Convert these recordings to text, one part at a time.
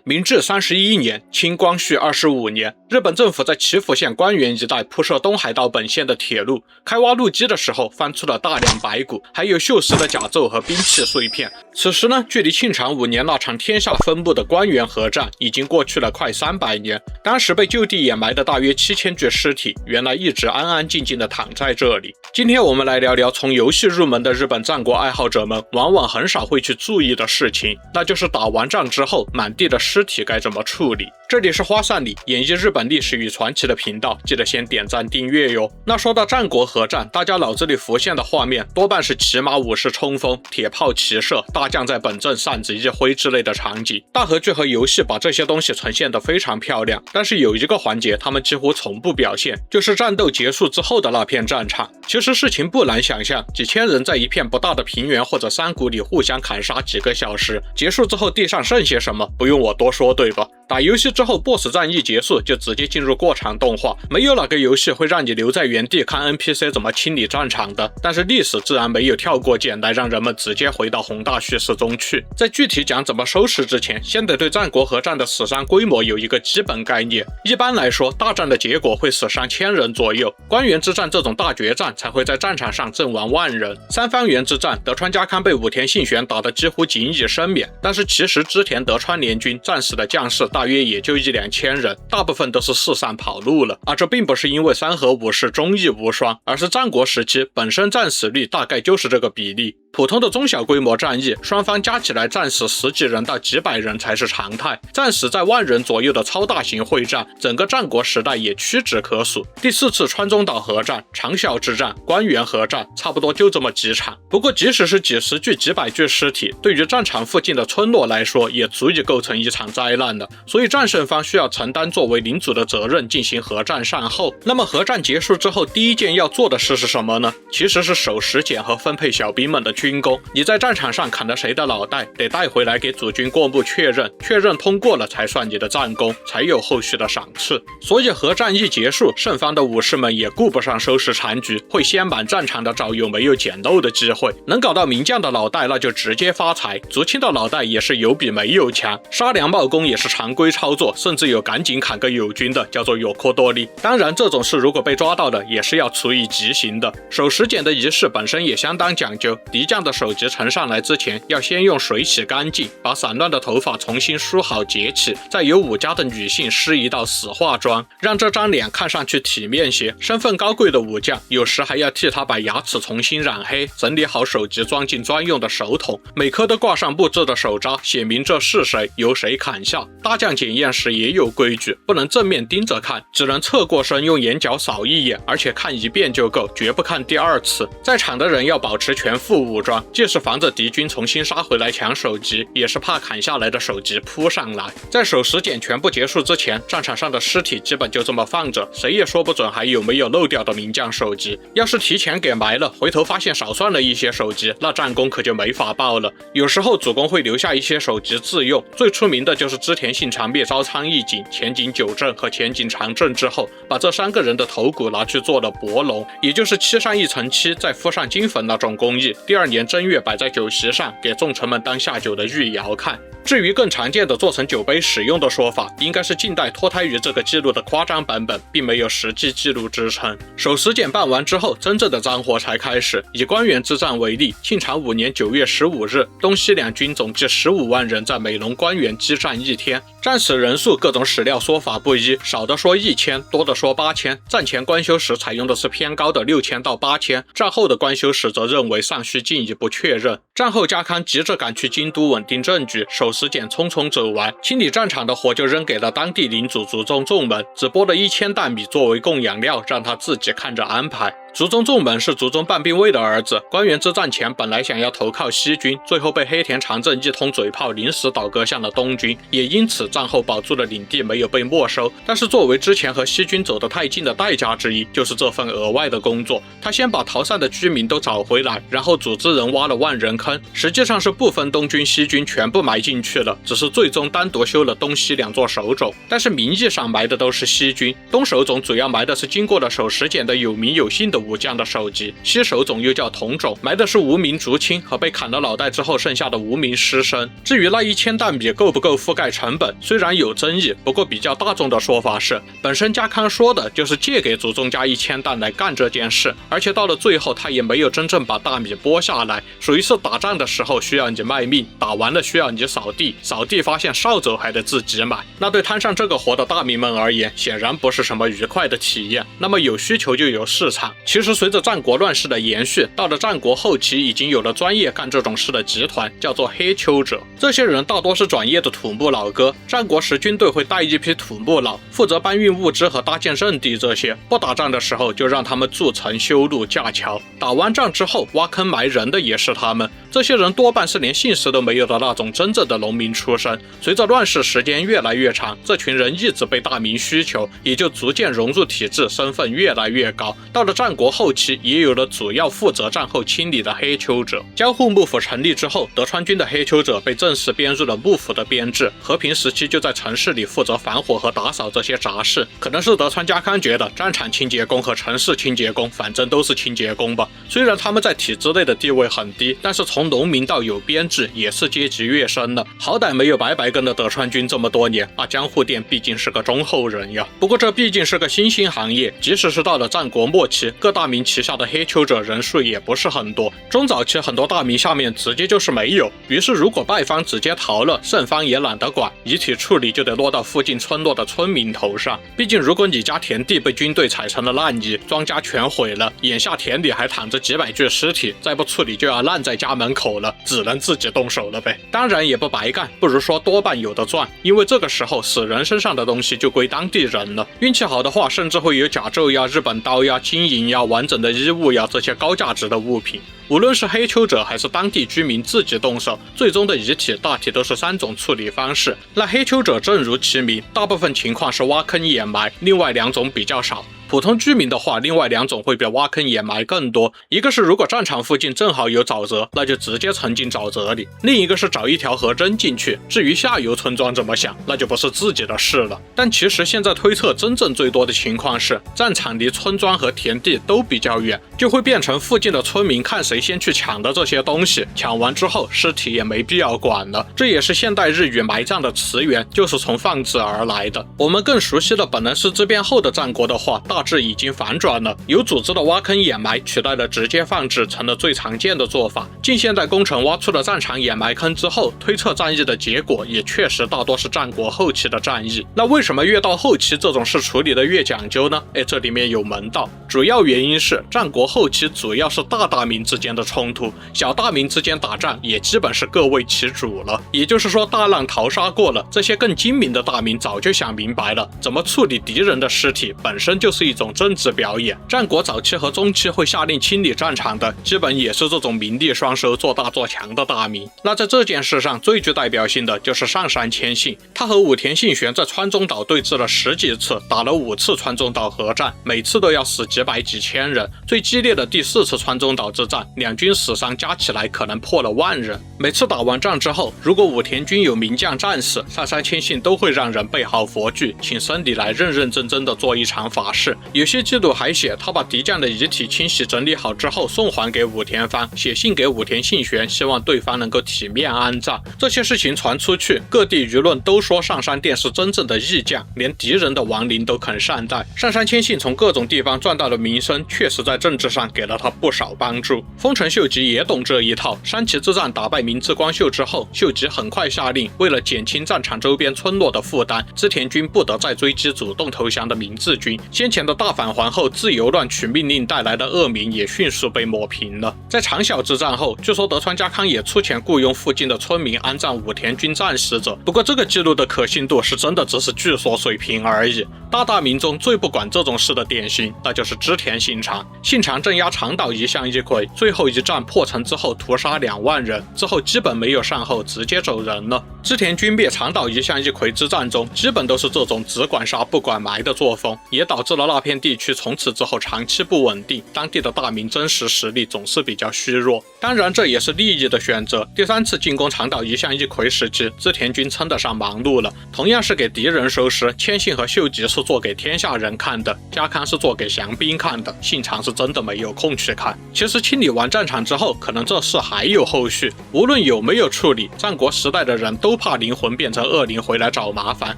明治31年，清光緒25年，日本政府在岐阜縣關原一帶鋪設東海道本線的鐵路，開挖路基的時候翻出了大量白骨，還有鏽蝕的甲胄和兵器碎片。此時呢，距離慶長5年那場天下分布的關原合戰已經過去了快300年。當時被就地掩埋的大約7000具屍體，原來一直安安靜靜地躺在這裡。今天我們來聊聊從遊戲入門的日本戰國愛好者們往往很少會去注意的事情，那就是打完仗之後滿地的屍體該怎麼處理。這裡是花散里演繹日本歷史與傳奇的頻道，記得先點讚訂閱喲。那說到戰國合戰，大家腦子裡浮現的畫面多半是騎馬武士衝鋒、鐵炮齊射、大將在本陣扇子一揮之類的場景。大河劇和遊戲把這些東西呈現得非常漂亮，但是有一個環節他們幾乎從不表現，就是戰鬥結束之後的那片戰場。其實事情不難想象，幾千人在一片不大的平原或者山谷裡互相砍殺幾個小時，結束之後地上剩些什麼，不用我多說，對吧？打遊戲之後 BOSS 戰一結束就直接進入過場動畫，沒有哪個遊戲會讓你留在原地看 NPC 怎麼清理戰場的，但是歷史自然沒有跳過鍵來讓人們直接回到宏大敘事中去。在具體講怎麼收拾之前，先得對戰國合戰的死傷規模有一個基本概念。一般來說，大戰的結果會死傷1000人左右，關原之戰這種大決戰才會在戰場上陣亡10000人。三方原之戰，德川家康被武田信玄打得幾乎僅以生免，但是其實織田德川聯軍戰死的將士大約也就1-2000人，大部分都是四散跑路了。而這並不是因為三河武士忠義無雙，而是戰國時期本身戰死率大概就是這個比例。普通的中小規模戰役，雙方加起來戰死10幾人到幾百人才是常態，戰死在10000人左右的超大型會戰，整個戰國時代也屈指可數。第4次川中島合戰、長篠之戰、關原合戰，差不多就這麼幾場。不過即使是幾十具、幾百具屍體，對於戰場附近的村落來說，也足以構成一場災難了。所以戰勝方需要承擔作為領主的責任，進行合戰善後。那麼合戰結束之後，第一件要做的事是什麼呢？其實是守時檢和分配小兵們的軍功。你在戰場上砍了誰的腦袋，得帶回來給主君過目確認，確認通過了才算你的戰功，才有後續的賞賜。所以合戰一結束，勝方的武士們也顧不上收拾殘局，會先滿戰場的找有沒有撿漏的機會。能搞到名將的腦袋，那就直接發財；族親的腦袋也是有比沒有強。殺良冒功也是常規操作，甚至有趕緊砍個友軍的，叫做有科多利。當然，這種事如果被抓到的，也是要處以極刑的。守时檢的儀式本身也相當講究，敵將的首級呈上來之前，要先用水洗乾淨，把散亂的頭髮重新梳好結起，再由武家的女性施一道死化妝，讓這張臉看上去體面些。身份高貴的武將，有時還要替他把牙齒重新染黑，整理好首級裝進專用的手桶，每顆都掛上布制的手札，寫明這是誰，由誰砍下。大將檢驗時也有規矩，不能正面盯着看，只能側過身用眼角掃一眼，而且看一遍就夠，絕不看第2次。在場的人要保持全副武裝，既是防着敵軍重新殺回來搶首級，也是怕砍下來的首級撲上來。在守时檢全部結束之前，戰場上的屍體基本就這麼放着，誰也說不準還有沒有漏掉的名將首級。要是提前給埋了，回頭發現少算了一些首級，那戰功可就沒法報了。有時候主公會留下一些首級自用，最出名的就是織田信長滅朝倉義景、前景久政和前景長政之後，把這3個人的頭骨拿去做了帛龍，也就是漆上一層漆，再敷上金粉那種工藝。第2年正月擺在酒席上，給重臣們當下酒的御肴看。至於更常見的做成酒杯使用的說法，應該是近代脫胎於這個記錄的誇張版本，並沒有實際記錄支撐。守時檢辦完之後，真正的戰活才開始。以關原之戰為例，慶長5年9月15日，東西兩軍總計15萬人在美濃關原激戰1天，戰死人數各種史料說法不一，少的說1000，多的說8000。戰前官修史採用的是偏高的6000到8000，戰後的官修史則認為尚需進一步確認。戰後家康急着趕去京都穩定政局，守時檢匆匆走完，清理戰場的活就扔給了當地領主竹中重門，只撥了1000擔米作為供養料，讓他自己看着安排。竹中重門是竹中半兵衛的兒子，關原之戰前本來想要投靠西軍，最後被黑田長政一通嘴炮臨時倒戈向了東軍，也因此戰後保住了領地沒有被沒收。但是作為之前和西軍走得太近的代價之一，就是這份額外的工作。他先把逃散的居民都找回來，然後組織人挖了萬人坑，實際上是不分東軍西軍全部埋進去了，只是最終單獨修了東西2座手冢。但是名義上埋的都是西軍，東手冢主要埋的是經過了守時檢的有名有姓的的武將的首級，西手冢又叫桐冢，埋的是無名族親和被砍了腦袋之後剩下的无名尸身。至于那1000担米夠不夠覆蓋成本，雖然有爭議，不過比較大眾的說法是，本身家康說的就是借給祖宗家1000擔來幹這件事，而且到了最後他也沒有真正把大米剝下來，屬於是打仗的時候需要你賣命，打完了需要你掃地，掃地發現掃帚還得自己買。那對攤上這個活的大民們而言，顯然不是什麼愉快的體驗。那麼有需求就有市場。其實隨着戰國亂世的延續，到了戰國後期已經有了專業幹這種事的集團，叫做黑丘者。這些人大多是專業的土木老哥，戰國時軍隊會帶一批土木佬，負責搬運物資和搭建陣地這些。不打仗的時候就讓他們築城、修路、架橋，打完仗之後挖坑埋人的也是他們。這些人多半是連姓氏都沒有的那種真正的農民出身。隨着亂世時間越來越長，這群人一直被大民需求，也就逐漸融入體制，身份越來越高。到了戰國後期，也有了主要負責戰後清理的黑丘者。江戶幕府成立之後，德川軍的黑丘者被正式編入了幕府的编制，和平時期就在城市裡負責防火和打掃這些雜事。可能是德川家康覺得戰場清潔工和城市清潔工反正都是清潔工吧，雖然他們在體制內的地位很低，但是從農民到有編制也是階級躍升了，好歹沒有白白跟了德川軍這麼多年。江戶店畢竟是個忠厚人呀。不過這畢竟是個新興行業，即使是到了戰國末期，各大名旗下的黑丘者人數也不是很多。中早期很多大名下面直接就是沒有，於是如果敗方直接逃了，勝方也懶得管，遺體處理就得落到附近村落的村民頭上。畢竟如果你家田地被軍隊踩成了爛泥，莊稼全毀了，眼下田裡還躺着幾百具屍體，再不處理就要爛在家門口了，只能自己動手了唄。當然也不白幹，不如說多半有的賺，因為這個時候死人身上的東西就歸當地人了。運氣好的話，甚至會有甲胄呀、日本刀呀、金銀呀、完整的衣物呀這些高價值的物品。無論是黑丘者還是當地居民自己動手，最終的遺體大體都是3種處理方式。那黑丘者正如其名，大部分情況是挖坑掩埋，另外2種比較少。普通居民的話，另外2種會比挖坑掩埋更多。一個是如果戰場附近正好有沼澤，那就直接沉進沼澤裡；另一個是找一條河扔進去。至於下游村莊怎麼想，那就不是自己的事了。但其實現在推測真正最多的情況是，戰場離村莊和田地都比較遠，就會變成附近的村民看誰先去搶的這些東西，搶完之後屍體也沒必要管了。這也是現代日語埋葬的詞源，就是從放置而來的。我們更熟悉的本能寺之變後的戰國的話，大致已經反轉了，有組織的挖坑掩埋取代了直接放置，成了最常見的做法。近現代工程挖出了戰場掩埋坑之後，推測戰役的結果也確實大多是戰國後期的戰役。那為什麼越到後期這種事處理的越講究呢？這裡面有門道。主要原因是戰國後期主要是大名之間的衝突，小大名之间打仗也基本是各為其主了。也就是說，大浪淘沙過了，這些更精明的大名早就想明白了，怎麼處理敌人的屍體本身就是一種政治表演。戰國早期和中期會下令清理戰場的，基本也是這種名利雙收、做大做強的大名。那在這件事上最具代表性的就是上杉謙信，他和武田信玄在川中島對峙了10幾次，打了5次川中島合戰，每次都要死幾百幾千人。最激烈的第4次川中島之戰，兩軍死傷加起來可能破了10000人。每次打完仗之後，如果武田軍有名將戰死，上杉謙信都會讓人備好佛具，請僧侶來認真的做一場法事。有些記錄還寫，他把敵將的遺體清洗整理好之後送還給武田方，寫信給武田信玄，希望對方能夠體面安葬。這些事情傳出去，各地輿論都說上杉殿是真正的義將，連敵人的亡靈都肯善待。上杉謙信從各種地方賺到的名聲，確實在政治上給了他不少幫助。豐臣秀吉也懂這一套，山崎之戰打敗明智光秀之後，秀吉很快下令，為了減輕戰場周邊村落的負擔，織田軍不得再追擊主動投降的明智軍。先前的大反皇後自由亂取命令帶來的惡名也迅速被抹平了。在長篠之戰後，據說德川家康也出錢雇傭附近的村民安葬武田軍戰死者，不過這個記錄的可信度是真的只是據說水平而已。大名中最不管這種事的典型，那就是織田信長。信長鎮壓長島一向一揆，最最後一戰破城之後屠殺2萬人，之後基本沒有善後，直接走人了。織田軍滅長島一向一揆之戰中，基本都是這種只管殺不管埋的作風，也導致了那片地區從此之後長期不穩定，當地的大名真實實力總是比較虛弱。當然這也是利益的選擇。第3次進攻長島一向一揆時期，織田軍稱得上忙碌了，同樣是給敵人收屍，千信和秀吉是做給天下人看的，家康是做給降兵看的，信長是真的沒有空去看。其實清理完戰場之後，可能這事還有後續，無論有沒有處理，戰國時代的人都怕靈魂變成惡靈回來找麻煩。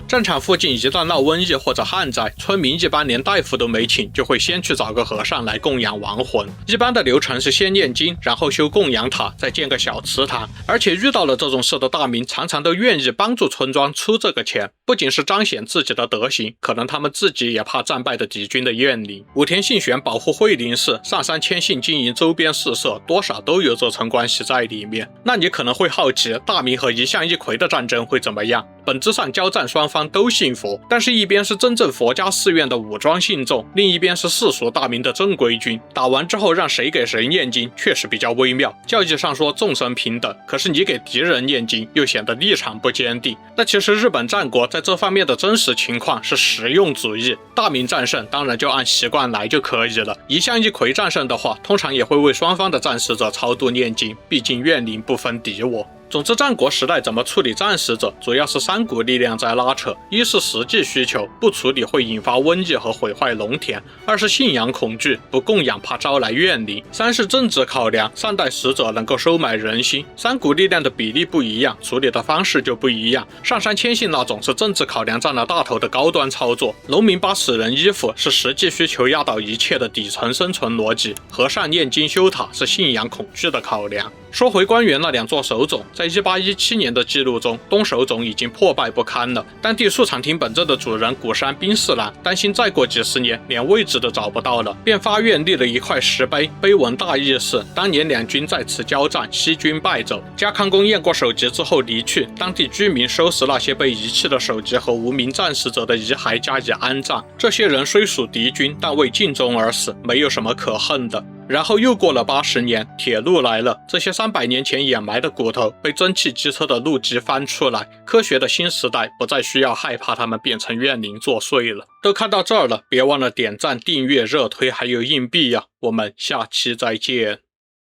戰場附近一旦鬧瘟疫或者旱災，村民一般連大夫都沒請，就會先去找個和尚來供養亡魂。一般的流程是先念經，然後修供養塔，再建個小祠堂。而且遇到了這種事的大名，常常都願意幫助村莊出這個錢，不僅是彰顯自己的德行，可能他們自己也怕戰敗的敵軍的怨靈。武田信玄保護惠林氏，上杉謙信經營周邊士社，多少都有這層關係在裡面。那你可能會好奇，大名和一向一揆的戰爭會怎麼樣？本質上交戰雙方都信佛，但是一邊是真正佛家寺院的武裝信眾，另一邊是世俗大名的正規軍。打完之後讓誰給誰念經，確實比較微妙。教義上說眾生平等，可是你給敵人念經，又顯得立場不堅定。那其實日本戰國在這方面的真實情況是實用主義，大名戰勝當然就按習慣來就可以了。一向一揆戰勝的話，通常也會為雙方的戰死者超度念經，畢竟怨靈不分敵我。總之，戰國時代怎麼處理戰死者，主要是3股力量在拉扯：一是實際需求，不處理會引發瘟疫和毀壞農田；二是信仰恐懼，不供養怕招來怨靈；三是政治考量，善待死者能夠收買人心。3股力量的比例不一樣，處理的方式就不一樣。上杉謙信那種是政治考量占了大頭的高端操作，農民扒死人衣服是實際需求壓倒一切的底層生存邏輯，和尚念經修塔是信仰恐懼的考量。說回關原那2座守冢，在1817年的記錄中，東守冢已經破敗不堪了。當地素常町本鎮的主人古山兵四郎擔心再過幾十年連位置都找不到了，便發願立了一塊石碑，碑文大意是：當年兩軍在此交戰，西軍敗走。家康公驗過首級之後離去，當地居民收拾那些被遺棄的首級和無名戰死者的遺骸加以安葬。這些人雖屬敵軍，但為盡忠而死，沒有什麼可恨的。然後又過了80年，鐵路來了，這些300年前掩埋的骨頭被蒸汽機車的路基翻出來，科學的新時代不再需要害怕他們变成怨靈作祟了。都看到這兒了，別忘了點讚、訂閱、熱推還有硬幣呀！我們下期再見。